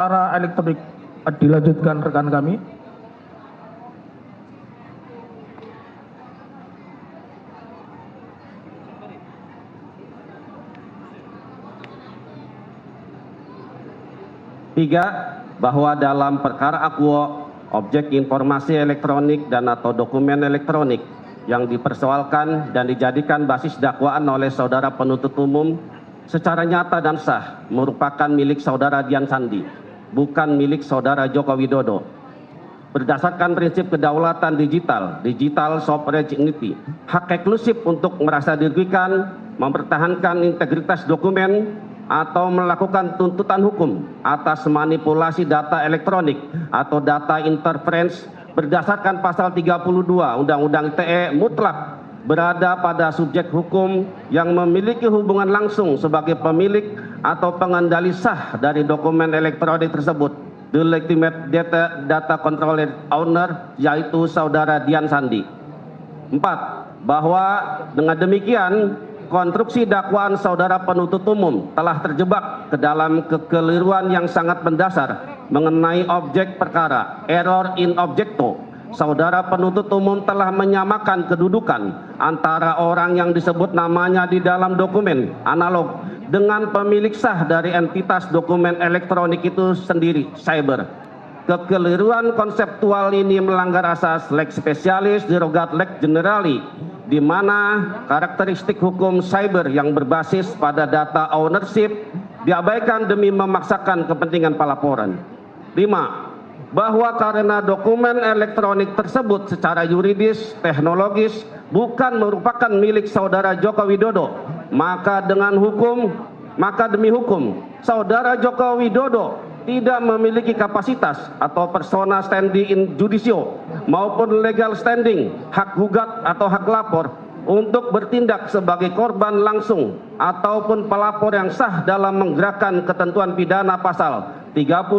Secara elektronik dilanjutkan rekan kami. Tiga, bahwa dalam perkara akuo, objek informasi elektronik dan atau dokumen elektronik yang dipersoalkan dan dijadikan basis dakwaan oleh saudara penuntut umum secara nyata dan sah merupakan milik saudara Dian Sandi, bukan milik saudara Joko Widodo. Berdasarkan prinsip kedaulatan digital sovereignty, hak eksklusif untuk merasa dirugikan, mempertahankan integritas dokumen, atau melakukan tuntutan hukum atas manipulasi data elektronik atau data interference berdasarkan pasal 32 Undang-Undang ITE mutlak berada pada subjek hukum yang memiliki hubungan langsung sebagai pemilik atau pengendali sah dari dokumen elektronik tersebut, the legitimate data controller owner, yaitu saudara Dian Sandi. 4. Bahwa dengan demikian konstruksi dakwaan saudara penuntut umum telah terjebak ke dalam kekeliruan yang sangat mendasar mengenai objek perkara, error in objecto. Saudara penuntut umum telah menyamakan kedudukan antara orang yang disebut namanya di dalam dokumen analog dengan pemilik sah dari entitas dokumen elektronik itu sendiri, cyber. Kekeliruan konseptual ini melanggar asas lex specialis derogat lex generali, di mana karakteristik hukum cyber yang berbasis pada data ownership diabaikan demi memaksakan kepentingan pelaporan. 5. Bahwa karena dokumen elektronik tersebut secara yuridis, teknologis bukan merupakan milik saudara Joko Widodo, maka demi hukum saudara Joko Widodo tidak memiliki kapasitas atau persona standing in judicio maupun legal standing, hak gugat atau hak lapor untuk bertindak sebagai korban langsung ataupun pelapor yang sah dalam menggerakkan ketentuan pidana pasal 32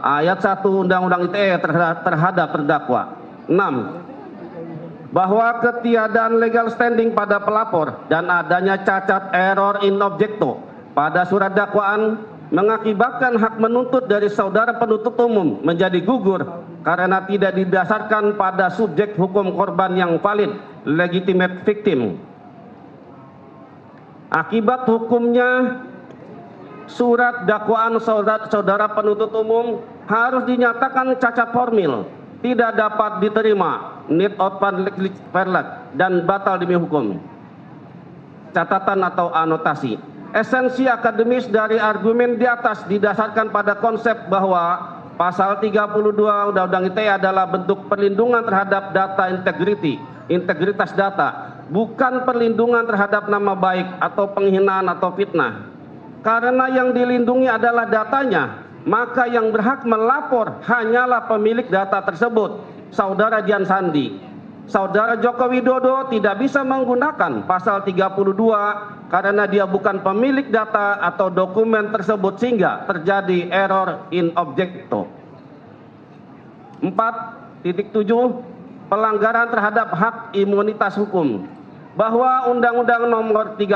ayat 1 Undang-Undang ITE terhadap terdakwa. 6. Bahwa ketiadaan legal standing pada pelapor dan adanya cacat error in objecto pada surat dakwaan mengakibatkan hak menuntut dari saudara penuntut umum menjadi gugur karena tidak didasarkan pada subjek hukum korban yang valid, legitimate victim. Akibat hukumnya, surat dakwaan saudara penuntut umum harus dinyatakan cacat formil, tidak dapat diterima, need of public dan batal demi hukum. Catatan atau anotasi. Esensi akademis dari argumen di atas didasarkan pada konsep bahwa pasal 32 Undang-Undang ITE adalah bentuk perlindungan terhadap data integritas data, bukan perlindungan terhadap nama baik atau penghinaan atau fitnah. Karena yang dilindungi adalah datanya, maka yang berhak melapor hanyalah pemilik data tersebut, saudara Dian Sandi. Saudara Joko Widodo tidak bisa menggunakan pasal 32 karena dia bukan pemilik data atau dokumen tersebut sehingga terjadi error in objecto. 4.7 Pelanggaran terhadap hak imunitas hukum. Bahwa Undang-Undang Nomor 31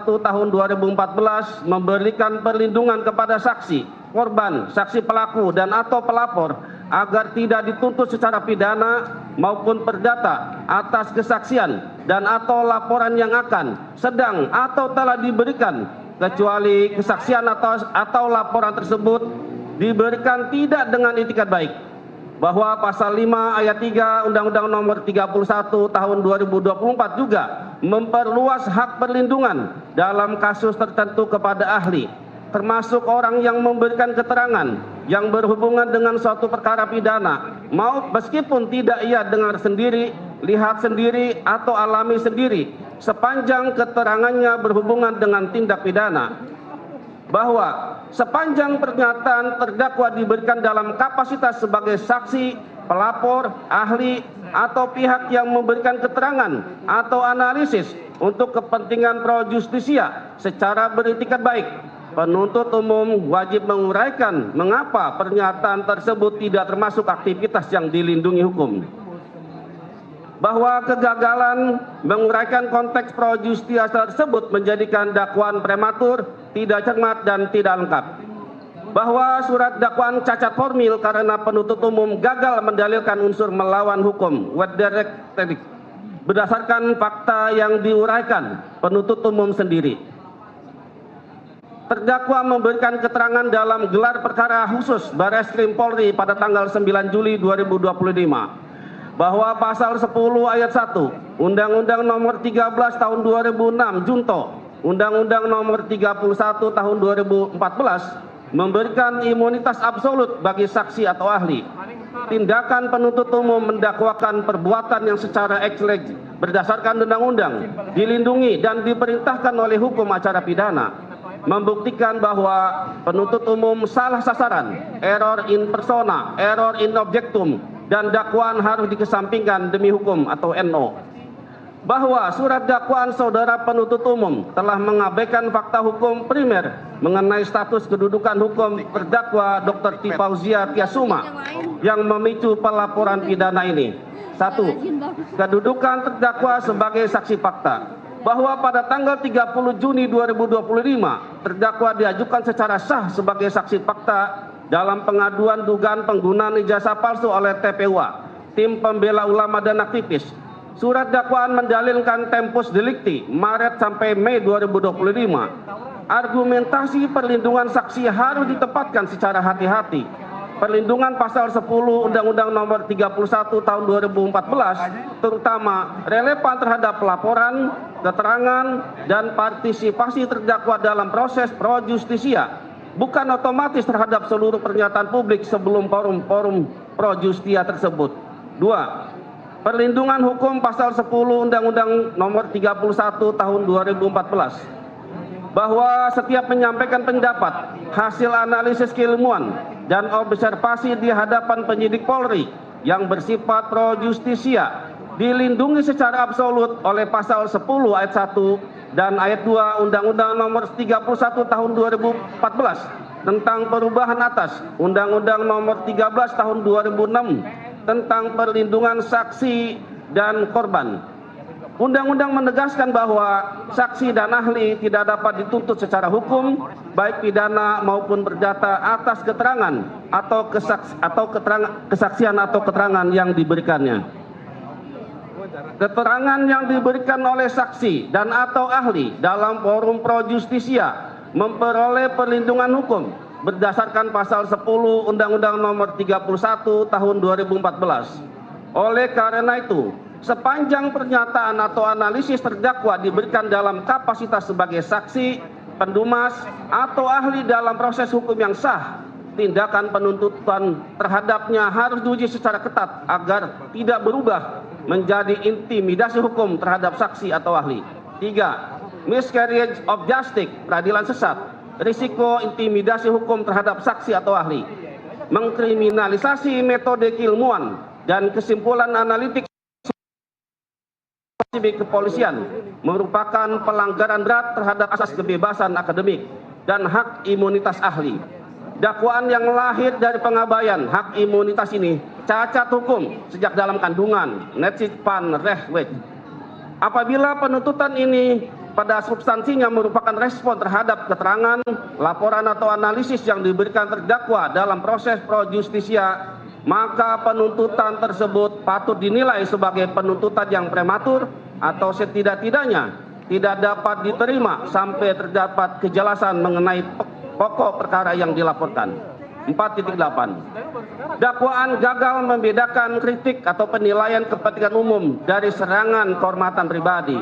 Tahun 2014 memberikan perlindungan kepada saksi, korban, saksi pelaku dan atau pelapor agar tidak dituntut secara pidana maupun perdata atas kesaksian dan atau laporan yang akan, sedang atau telah diberikan, kecuali kesaksian atau laporan tersebut diberikan tidak dengan itikat baik. Bahwa pasal 5 ayat 3 Undang-Undang Nomor 31 Tahun 2024 juga memperluas hak perlindungan dalam kasus tertentu kepada ahli, termasuk orang yang memberikan keterangan yang berhubungan dengan suatu perkara pidana, meskipun tidak ia dengar sendiri, lihat sendiri, atau alami sendiri, sepanjang keterangannya berhubungan dengan tindak pidana. Bahwa sepanjang pernyataan terdakwa diberikan dalam kapasitas sebagai saksi, pelapor, ahli, atau pihak yang memberikan keterangan atau analisis untuk kepentingan pro justisia secara beritikat baik, penuntut umum wajib menguraikan mengapa pernyataan tersebut tidak termasuk aktivitas yang dilindungi hukum. Bahwa kegagalan menguraikan konteks pro justisia tersebut menjadikan dakwaan prematur, tidak cermat dan tidak lengkap. bahwa surat dakwaan cacat formil karena penuntut umum gagal mendalilkan unsur melawan hukum berdasarkan fakta yang diuraikan penuntut umum sendiri. Terdakwa memberikan keterangan dalam gelar perkara khusus Barreskrim Polri pada tanggal 9 Juli 2025 bahwa pasal 10 ayat 1 Undang-Undang Nomor 13 Tahun 2006 Junto Undang-Undang Nomor 31 Tahun 2014 memberikan imunitas absolut bagi saksi atau ahli. Tindakan penuntut umum mendakwakan perbuatan yang secara eksleg berdasarkan undang-undang dilindungi dan diperintahkan oleh hukum acara pidana, membuktikan bahwa penuntut umum salah sasaran, error in persona, error in objectum, dan dakwaan harus dikesampingkan demi hukum atau NO. Bahwa surat dakwaan saudara penuntut umum telah mengabaikan fakta hukum primer mengenai status kedudukan hukum terdakwa Dr. T. Fauzia Tiasuma yang memicu pelaporan pidana ini. 1. Kedudukan terdakwa sebagai saksi fakta. Bahwa pada tanggal 30 Juni 2025 terdakwa diajukan secara sah sebagai saksi fakta dalam pengaduan dugaan penggunaan ijazah palsu oleh TPUA, Tim Pembela Ulama dan Aktivis. Surat dakwaan mendalilkan tempus delicti Maret sampai Mei 2025. Argumentasi perlindungan saksi harus ditempatkan secara hati-hati. Perlindungan pasal 10 Undang-Undang Nomor 31 Tahun 2014 terutama relevan terhadap pelaporan, keterangan, dan partisipasi terdakwa dalam proses pro justisia, bukan otomatis terhadap seluruh pernyataan publik sebelum forum-forum pro justia tersebut. 2. Perlindungan hukum pasal 10 Undang-Undang Nomor 31 Tahun 2014 bahwa setiap menyampaikan pendapat, hasil analisis keilmuan, dan observasi di hadapan penyidik Polri yang bersifat pro justisia dilindungi secara absolut oleh pasal 10 ayat 1 dan ayat 2 Undang-Undang Nomor 31 Tahun 2014 tentang perubahan atas Undang-Undang Nomor 13 Tahun 2006 tentang perlindungan saksi dan korban. Undang-undang menegaskan bahwa saksi dan ahli tidak dapat dituntut secara hukum, baik pidana maupun perdata atas keterangan atau kesaksian atau keterangan yang diberikannya. Keterangan yang diberikan oleh saksi dan atau ahli dalam forum pro justisia memperoleh perlindungan hukum berdasarkan pasal 10 Undang-Undang Nomor 31 Tahun 2014. Oleh karena itu, sepanjang pernyataan atau analisis terdakwa diberikan dalam kapasitas sebagai saksi, pendumas, atau ahli dalam proses hukum yang sah, tindakan penuntutan terhadapnya harus diuji secara ketat agar tidak berubah menjadi intimidasi hukum terhadap saksi atau ahli. 3. Miscarriage of justice, peradilan sesat, risiko intimidasi hukum terhadap saksi atau ahli, mengkriminalisasi metode keilmuan dan kesimpulan analitik kepolisian merupakan pelanggaran berat terhadap asas kebebasan akademik dan hak imunitas ahli. Dakwaan yang lahir dari pengabaian hak imunitas ini cacat hukum sejak dalam kandungan Netsit Van Rechweg. Apabila penuntutan ini pada substansinya merupakan respon terhadap keterangan, laporan atau analisis yang diberikan terdakwa dalam proses pro justisia, maka penuntutan tersebut patut dinilai sebagai penuntutan yang prematur atau setidak-tidaknya tidak dapat diterima sampai terdapat kejelasan mengenai pokok perkara yang dilaporkan. 4.8. Dakwaan gagal membedakan kritik atau penilaian kepentingan umum dari serangan kehormatan pribadi.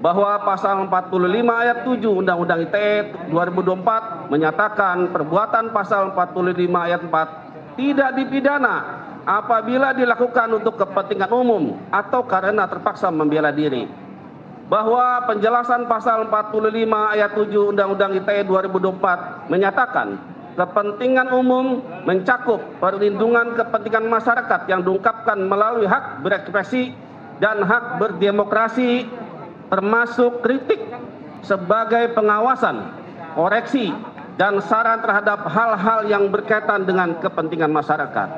Bahwa pasal 45 ayat 7 Undang-Undang ITE 2024 menyatakan perbuatan pasal 45 ayat 4 tidak dipidana apabila dilakukan untuk kepentingan umum atau karena terpaksa membela diri. Bahwa penjelasan pasal 45 ayat 7 Undang-Undang ITE 2024 menyatakan kepentingan umum mencakup perlindungan kepentingan masyarakat yang diungkapkan melalui hak berekspresi dan hak berdemokrasi, termasuk kritik sebagai pengawasan, koreksi, dan saran terhadap hal-hal yang berkaitan dengan kepentingan masyarakat.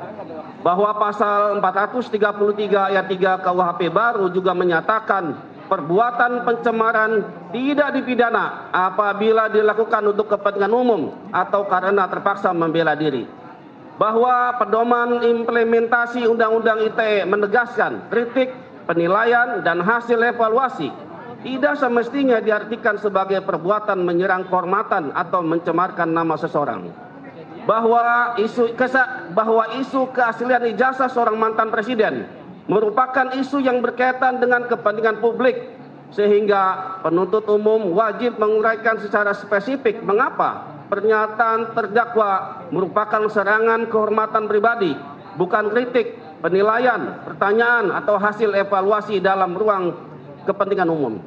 Bahwa pasal 433 ayat 3 KUHP baru juga menyatakan perbuatan pencemaran tidak dipidana apabila dilakukan untuk kepentingan umum atau karena terpaksa membela diri. Bahwa pedoman implementasi Undang-Undang ITE menegaskan kritik, penilaian, dan hasil evaluasi tidak semestinya diartikan sebagai perbuatan menyerang kehormatan atau mencemarkan nama seseorang. Bahwa isu keaslian ijazah seorang mantan presiden merupakan isu yang berkaitan dengan kepentingan publik, sehingga penuntut umum wajib menguraikan secara spesifik mengapa pernyataan terdakwa merupakan serangan kehormatan pribadi, bukan kritik, penilaian, pertanyaan, atau hasil evaluasi dalam ruang kepentingan umum.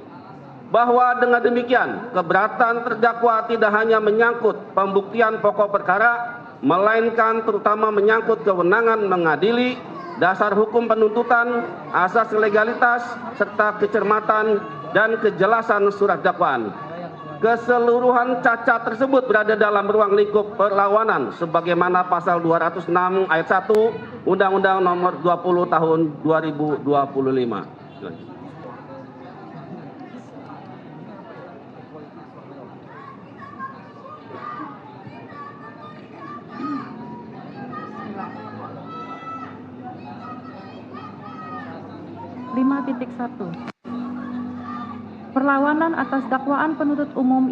Bahwa dengan demikian, keberatan terdakwa tidak hanya menyangkut pembuktian pokok perkara, melainkan terutama menyangkut kewenangan mengadili, dasar hukum penuntutan, asas legalitas, serta kecermatan dan kejelasan surat dakwaan. Keseluruhan cacat tersebut berada dalam ruang lingkup perlawanan sebagaimana pasal 206 ayat 1 Undang-Undang Nomor 20 Tahun 2025. Perlawanan atas dakwaan penuntut umum